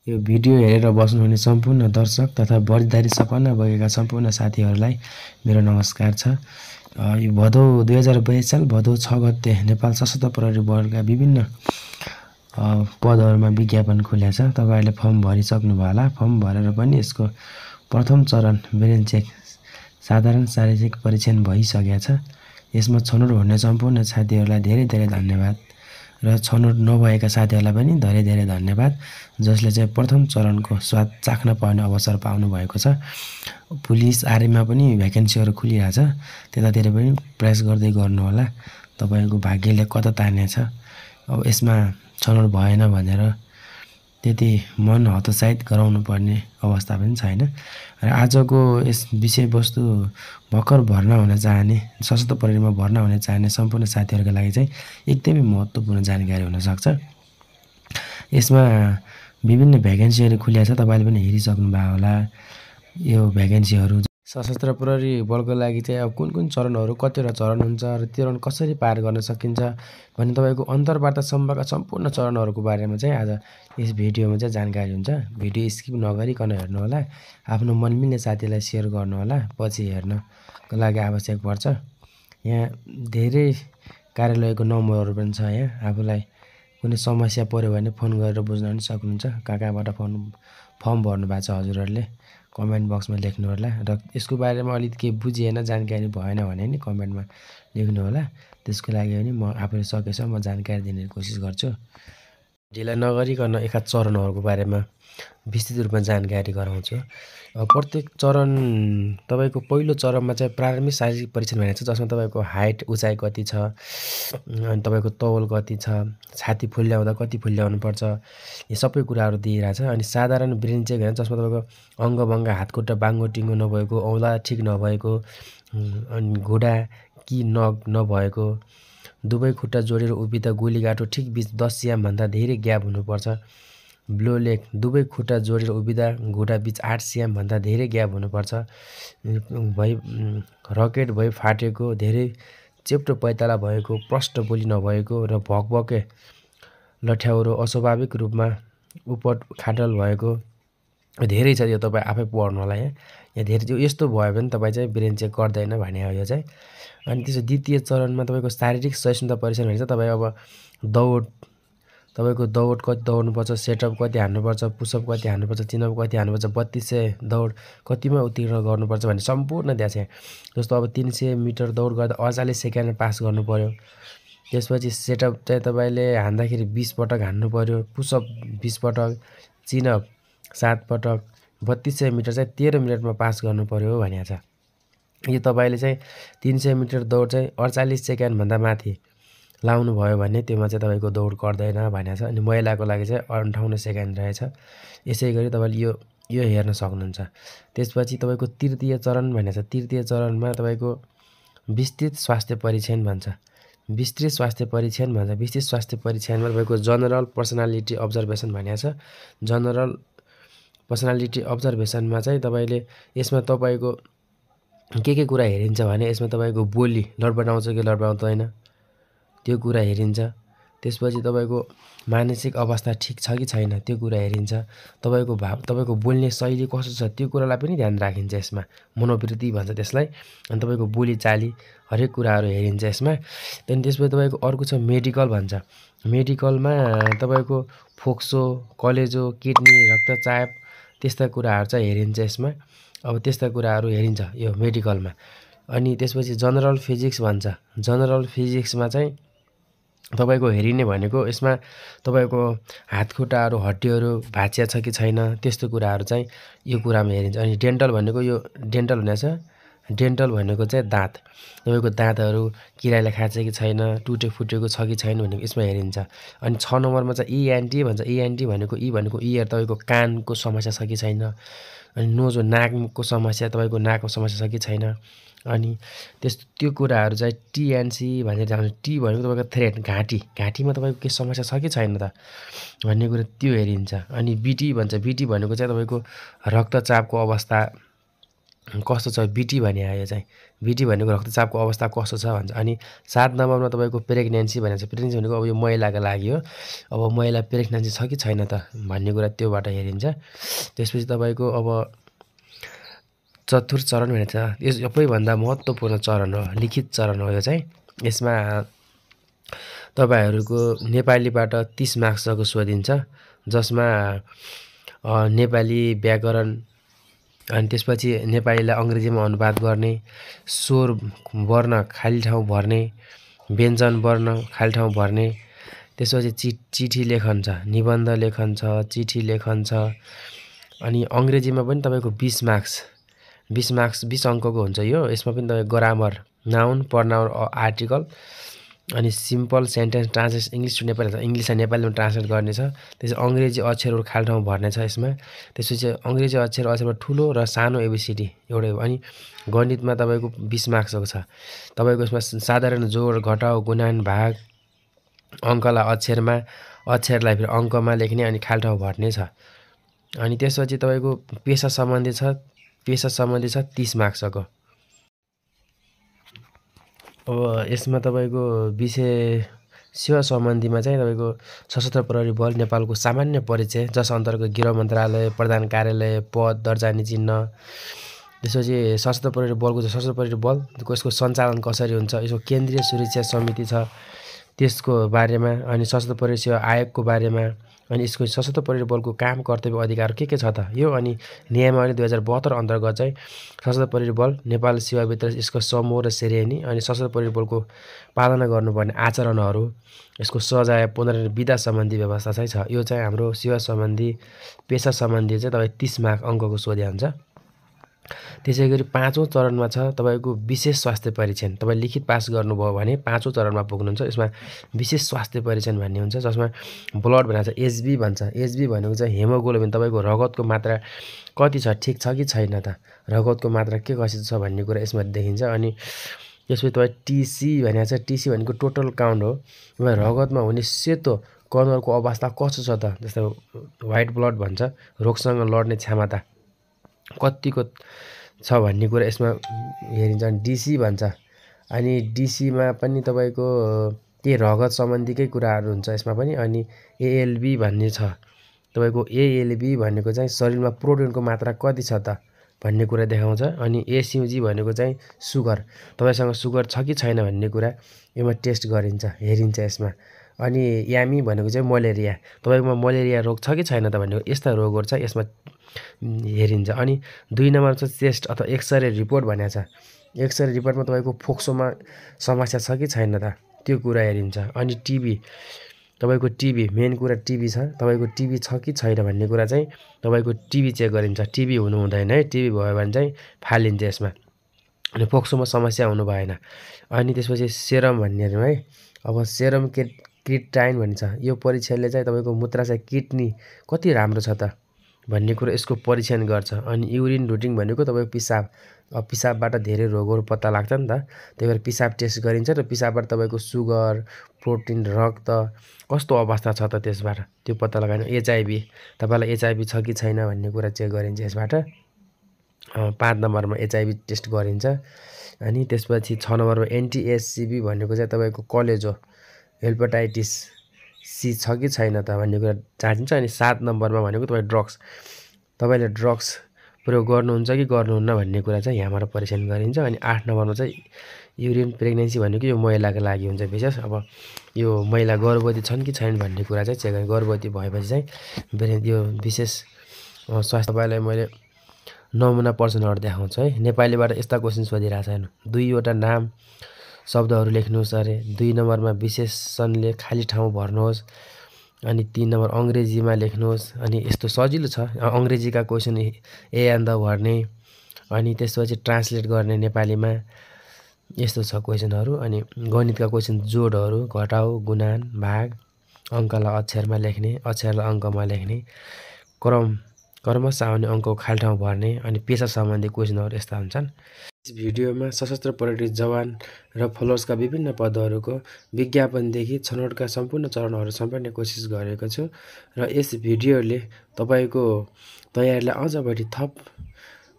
यो भिडियो हेरेर बस्नुहुने सम्पूर्ण दर्शक तथा बरिदारी सपना बगेका सम्पूर्ण साथीहरूलाई मेरो नमस्कार छ। यो भदौ 2022 साल भदौ 6 गते नेपाल सशस्त्र प्रहरी बलका विभिन्न पदहरूमा विज्ञापन खुलेको छ। तपाईहरुले फर्म भरिसक्नुभयो होला। फर्म भरेर पनि यसको प्रथम चरण ब्रेन चेक साधारण शारीरिक परीक्षण भइसकेको छ। यसमा छनौट हुने सम्पूर्ण साथीहरूलाई धेरै धेरै धन्यवाद र छनौट नभएका साथीहरूलाई पनि धेरै धेरै धन्यवाद, जसले चाहिँ प्रथम चरणको स्वाद चाख्न पाउने अवसर पाउनु भएको छ। पुलिस आर्मीमा पनि भ्याकेन्सीहरू खुलिरहेछ, त्यतातिर पनि प्रयास गर्दै गर्नु होला। तपाईको भाग्यले कता तानेछ। अब यसमा छनौट भएन भनेर त्यति मन हतोत्साहित गराउनु पर्ने अवस्था पनि छैन। र आजको यस विषयवस्तु भर्खर भर्ना हुन चाहने, सशस्त्र प्रहरीमा भर्ना हुन चाहने सम्पूर्ण साथीहरुका लागि चाहिँ एकदमै महत्त्वपूर्ण जानकारी हुन सक्छ। यसमा विभिन्न भ्याकेन्सीहरू खुलेको छ, तपाईले पनि हेरिसक्नु भएको होला। यो भ्याकेन्सीहरू सशस्त्र प्रहरी बलको लागि चाहिँ अब कुन चरणहरू, कतिवटा चरण हुन्छ र चरण कसरी पार गर्न सकिन्छ भन्ने तपाईको अन्तर्वार्तासम्मका सम्पूर्ण चरणहरूको बारेमा चाहिँ आज यस भिडियोमा चाहिँ जानकारी हुन्छ। भिडियो स्किप नगरिकन हेर्नु होला। आफ्नो मन मिल्ने साथीलाई सेयर गर्नु होला, पछि हेर्नको लागि आवश्यक पर्छ। यहाँ धेरै कार्यालयको नम्बरहरू पनि छ। यहाँ आफूलाई कुनै समस्या पर्यो भने फोन गरेर बुझ्न पनि सक्नुहुन्छ। कहाँबाट फर्म भर्नु भएको छ हजुरहरूले कमेन्ट बक्समा लेख्नु होला। र यसको बारेमा अलिक केही बुझिएन, जानकारी भएन भने नि कमेन्टमा लेख्नु होला। त्यसको लागि पनि म आफूले सकेसम्म जानकारी दिने कोसिस गर्छु। ढिला नगरिकन एका चरणहरूको बारेमा विस्तृत रूपमा जानकारी गराउँछु। प्रत्येक चरण तपाईको पहिलो चरणमा चाहिँ प्रारम्भिक शारीरिक परीक्षण भनेको छ, जसमा तपाईको हाइट, उचाइ कति छ, अनि तपाईको तौल कति छ, छाती फुल्याउँदा कति फुल्याउनुपर्छ, यो सबै कुराहरू दिइरहेछ। अनि साधारण ब्रेन चेक होइन, जसमा तपाईको अङ्गभङ्ग, हातखुट्टा बाङ्गो टिङ्गो नभएको, औँला ठिक नभएको, अनि घुँडा कि नख नभएको, दुवै खुट्टा जोडेर उभिँदा गोलीगाठो ठिक बीच 10 सिएम भन्दा धेरै ग्याप हुनुपर्छ। ब्लो लेग, दुवै खुट्टा जोडेर उभिँदा घुँडा बीच 8 सिएम भन्दा धेरै ग्याप हुनुपर्छ। रकेट भई फाटेको, धेरै चेप्टो पैताला भएको, प्रष्ट बोली नभएको र भकभके लठ्याउरो, अस्वाभाविक रूपमा उपट खाडल भएको धेरै छ। यो तपाईँ आफै पढ्नु होला। यहाँ धेरै यस्तो भयो भने तपाईँ चाहिँ ब्रेन चेक गर्दैन भने हो यो चाहिँ। अनि त्यसो द्वितीय चरणमा तपाईँको शारीरिक सहिष्णुता परीक्षण भन्छ। तपाईँ अब तपाईँको दौड कति दौड्नुपर्छ, सेटअप कति हान्नुपर्छ, पुसअप कति हान्नुपर्छ, चिनअप कति हान्नुपर्छ, 3200 दौड कतिमा उत्तीर्ण गर्नुपर्छ भन्ने सम्पूर्ण दिएको छ। जस्तो अब 300 मिटर दौड गर्दा 48 सेकेन्डमा पास गर्नु पर्यो। त्यसपछि सेटअप चाहिँ तपाईँले हान्दाखेरि 20 पटक हान्नु पर्यो, पुसअप 20 पटक, चिनअप 7 पटक, 3200 मिटर चाहिँ 13 मिनटमा पास गर्नु पर्यो भनेको छ। यो तपाईँले चाहिँ 300 मिटर दौड चाहिँ 48 सेकेन्डभन्दा माथि लाउनु भयो भने त्योमा चाहिँ तपाईँको दौड गर्दैन भनेको छ। अनि महिलाको लागि चाहिँ 58 सेकेन्ड रहेछ। यसै गरी तपाईँले यो हेर्न सक्नुहुन्छ। त्यसपछि तपाईँको तृतीय चरण भनेको छ। तृतीय चरणमा तपाईँको विस्तृत स्वास्थ्य परीक्षण भन्छ। विस्तृत स्वास्थ्य परीक्षणमा तपाईँको जनरल पर्सनालिटी अब्जर्भेसन भनेको छ। जनरल पर्सनालिटी अब्जर्भेसनमा चाहिँ तपाईँले यसमा तपाईँको के कुरा हेरिन्छ भने यसमा तपाईँको बोली लडबडाउँछ कि लडबडाउँदैन त्यो कुरा हेरिन्छ। त्यसपछि तपाईँको मानसिक अवस्था ठिक छ कि छैन त्यो कुरा हेरिन्छ। तपाईँको बोल्ने शैली कस्तो छ त्यो कुरालाई पनि ध्यान राखिन्छ यसमा। मनोवृत्ति भन्छ त्यसलाई। अनि तपाईँको बोली चाली हरेक कुराहरू हेरिन्छ यसमा। त्यहाँदेखि त्यसपछि तपाईँको अर्को छ मेडिकल भन्छ। मेडिकलमा तपाईँको फोक्सो, कलेजो, किडनी, रक्तचाप त्यस्ता कुराहरू चाहिँ हेरिन्छ यसमा। अब त्यस्ता कुराहरू हेरिन्छ यो मेडिकलमा। अनि त्यसपछि जनरल फिजिक्स भन्छ। जनरल फिजिक्समा चाहिँ तपाईँको हेरिने भनेको यसमा तपाईँको हातखुट्टाहरू, हड्डीहरू भाँचिया छ कि छैन त्यस्तो कुराहरू चाहिँ यो कुरामा हेरिन्छ। अनि डेन्टल भनेको यो डेन्टल हुनेछ। डेन्टल भनेको चाहिँ दाँत, तपाईँको दाँतहरू किराले खान्छ कि छैन, टुटे फुटेको छ कि छैन भनेको यसमा हेरिन्छ। अनि 6 नम्बरमा चाहिँ इएनटी भन्छ। इएनटी भनेको इयर, तपाईँको कानको समस्या छ कि छैन। अनि नोज, नाकको समस्या, तपाईँको नाकको समस्या छ कि छैन। अनि त्यो कुराहरू चाहिँ टिएनसी भनेर जान्छ। टी भनेको तपाईँको थ्रेड, घाँटीमा तपाईँको के समस्या छ कि छैन त भन्ने कुरा त्यो हेरिन्छ। अनि बिटी भन्छ। बिटी भनेको चाहिँ तपाईँको रक्तचापको अवस्था कस्तो छ बिटी भने आयो चाहिँ बिटी भनेको रक्तचापको अवस्था कस्तो छ भन्छ। अनि 7 नम्बरमा तपाईँको प्रेग्नेन्सी भनेको छ। प्रेग्नेन्सी भनेको अब यो महिलाको लागि हो। अब महिला प्रेग्नेन्सी छ कि छैन त भन्ने कुरा त्योबाट हेरिन्छ। त्यसपछि तपाईँको अब चतुर्थ चरण भनेको छ। यो सबैभन्दा महत्त्वपूर्ण चरण हो, लिखित चरण हो यो चाहिँ। यसमा तपाईँहरूको नेपालीबाट 30 मार्क्सको सोधिन्छ, जसमा नेपाली व्याकरण अनि त्यसपछि नेपालीलाई अङ्ग्रेजीमा अनुवाद गर्ने, स्वर वर्ण खाली ठाउँ भर्ने, व्यञ्जन वर्ण खाली ठाउँ भर्ने, त्यसपछि चिठी लेखन छ, निबन्ध लेखन छ, चिठी लेखन छ। अनि अङ्ग्रेजीमा पनि तपाईँको 20 मार्क्स 20 अङ्कको हुन्छ यो। यसमा पनि तपाईँको ग्रामर, नाउन, प्रनाउन, आर्टिकल अनि simple sentence translation English to Nepali छ, इङ्ग्लिसलाई नेपालीमा ट्रान्सलेट गर्ने छ। त्यसपछि अङ्ग्रेजी अक्षरहरू खाली ठाउँ भर्ने छ यसमा। त्यसपछि अङ्ग्रेजी अक्षरमा ठुलो र सानो एबिसिडी एउटै हो। अनि गणितमा तपाईँको 20 मार्क्सको छ। तपाईँको यसमा साधारण जोड, घटाउ, गुणान, भाग, अङ्कलाई अक्षरलाई फेरि अङ्कमा लेख्ने अनि खाली ठाउँ भर्ने छ। अनि त्यसपछि तपाईँको पेसा सम्बन्धी छ 30 मार्क्सको। अब यसमा तपाईँको विषय सेवा सम्बन्धीमा चाहिँ तपाईँको सशस्त्र प्रहरी बल नेपालको सामान्य परिचय, जस अन्तर्गत गृह मन्त्रालय, प्रधान कार्यालय, पद, दर्जा अनि चिह्न। त्यसपछि सशस्त्र प्रहरी बलको सशस्त्र प्रहरी बलको यसको सञ्चालन कसरी हुन्छ, यसको केन्द्रीय सुरक्षा समिति छ त्यसको बारेमा, अनि सशस्त्र प्रहरी सेवा आयोगको बारेमा, अनि यसको सशस्त्र प्रहरी बलको काम, कर्तव्य, अधिकार के छ त यो। अनि नियमावली 2072 अन्तर्गत चाहिँ सशस्त्र प्रहरी बल नेपाल सेवाभित्र यसको समूह र श्रेणी, अनि सशस्त्र प्रहरी बलको पालना गर्नुपर्ने आचरणहरू, यसको सजाय, पुनर्निर्माण, विधा सम्बन्धी व्यवस्था चाहिँ छ। यो चाहिँ हाम्रो सेवा सम्बन्धी, पेसा सम्बन्धी चाहिँ तपाईँ 30 मार्क अङ्कको सोध्या हुन्छ। त्यसै गरी 5औँ चरणमा छ तपाईँको विशेष स्वास्थ्य परीक्षण। तपाईँ लिखित पास गर्नुभयो भने 5औँ चरणमा पुग्नुहुन्छ। यसमा विशेष स्वास्थ्य परीक्षण भन्ने हुन्छ, जसमा ब्लड भनेको छ एचबी भन्छ। एचबी भनेको चाहिँ हेमोग्लोबिन, तपाईँको रगतको मात्रा कति छ, ठिक छ कि छैन त, रगतको मात्रा के कस्तो छ भन्ने कुरा यसमा देखिन्छ। अनि त्यसपछि तपाईँ टिसी भनेको छ। टिसी भनेको टोटल काउन्ट हो। तपाईँ रगतमा हुने सेतो कणहरूको अवस्था कस्तो छ त, जस्तो व्हाइट ब्लड भन्छ, रोगसँग लड्ने क्षमता कतिको छ भन्ने कुरा यसमा हेरिन्छ। अनि डिसी भन्छ। अनि डिसीमा पनि तपाईँको के रगत सम्बन्धीकै कुराहरू हुन्छ यसमा पनि। अनि एएलबी भन्ने छ तपाईँको। एएलबी भनेको चाहिँ शरीरमा प्रोटिनको मात्रा कति छ त भन्ने कुरा देखाउँछ। अनि एसयुजी भनेको चाहिँ सुगर, तपाईँसँग सुगर छ कि छैन भन्ने कुरा यसमा टेस्ट गरिन्छ, हेरिन्छ यसमा। अनि यामी भनेको चाहिँ मलेरिया, तपाईँकोमा मलेरिया रोग छ कि छैन त भन्ने यस्ता रोगहरू छ यसमा हेरिन्छ। अनि 2 नम्बर चाहिँ चेस्ट अथवा एक्सरे रिपोर्ट भनेको छ। एक्सरे रिपोर्टमा तपाईँको फोक्सोमा समस्या छ कि छैन त त्यो कुरा हेरिन्छ। अनि टिबी, तपाईँको टिबी मेन कुरा टिबी छ, तपाईँको टिबी छ कि छैन भन्ने कुरा चाहिँ तपाईँको टिबी चेक गरिन्छ। टिबी हुनु हुँदैन है, टिबी भयो भने चाहिँ फालिन्छ यसमा। अनि फोक्सोमा समस्या हुनु भएन। अनि त्यसपछि सेरम भन्नेहरू है। अब सेरम क्रिटाइन भन्छ। यो परीक्षणले चाहिँ तपाईँको मूत्राशय किडनी कति राम्रो छ त भन्ने कुरो यसको परीक्षण गर्छ। अनि युरिन रुटिन भनेको तपाईँको पिसाब, अब पिसाबबाट धेरै रोगहरू पत्ता लाग्छ नि त, त्यही भएर पिसाब टेस्ट गरिन्छ र पिसाबबाट तपाईँको सुगर, प्रोटिन, रक्त कस्तो अवस्था छ त त्यसबाट त्यो पत्ता लगाएर। एचआइभी, तपाईँलाई एचआइभी छ कि छैन भन्ने कुरा चेक गरिन्छ यसबाट। 5 नम्बरमा एचआइभी टेस्ट गरिन्छ। अनि त्यसपछि 6 नम्बरमा एन्टिएचसिभी भनेको चाहिँ तपाईँको कलेजो, हेपाटाइटिस सी छ कि छैन त भन्ने कुरा जाँचिन्छ। अनि 7 नम्बरमा भनेको तपाईँ ड्रग्स, तपाईँले ड्रग्स प्रयोग गर्नुहुन्छ कि गर्नुहुन्न भन्ने कुरा चाहिँ यहाँबाट परीक्षण गरिन्छ। अनि 8 नम्बरमा चाहिँ युरिन प्रेग्नेन्सी भनेको यो महिलाको लागि हुन्छ विशेष। अब यो महिला गर्भवती छन् कि छैन भन्ने कुरा चाहिँ चेक गर्छ। गर्भवती भएपछि चाहिँ यो विशेष स्वास्थ्य। तपाईँलाई मैले नमुना प्रश्नहरू देखाउँछु है। नेपालीबाट यस्ता क्वेसन सोधिरहेको छैन। 2वटा नाम शब्दहरू लेख्नुहोस् अरे। 2 नम्बरमा विशेषणले खाली ठाउँ भर्नुहोस्। अनि 3 नम्बर अङ्ग्रेजीमा लेख्नुहोस्। अनि यस्तो सजिलो छ अङ्ग्रेजीका क्वेसन ए एन्ड द भर्ने, अनि त्यसपछि ट्रान्सलेट गर्ने नेपालीमा, यस्तो छ क्वेसनहरू। अनि गणितका क्वेसन जोडहरू, घटाउ, गुणान, भाग, अङ्कलाई अक्षरमा लेख्ने, अक्षरलाई अङ्कमा लेख्ने, क्रमशः आउने अङ्कको खाली ठाउँ भर्ने, अनि पेसा सम्बन्धी क्वेसनहरू यस्ता हुन्छन्। यस भिडियोमा सशस्त्र प्रहरी जवान र फलोर्सका विभिन्न पदहरूको विज्ञापनदेखि छनौटका सम्पूर्ण चरणहरू सम्पाउने कोसिस गरेको छु र यस भिडियोले तपाईँको तयारीलाई अझ बढी थप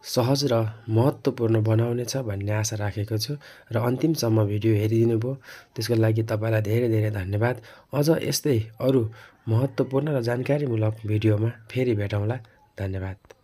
सहज र महत्त्वपूर्ण बनाउनेछ भन्ने आशा राखेको छु र अन्तिमसम्म भिडियो हेरिदिनु भयो त्यसको लागि तपाईँलाई धेरै धेरै धन्यवाद। अझ यस्तै अरू महत्त्वपूर्ण र जानकारीमूलक भिडियोमा फेरि भेटौँला। धन्यवाद।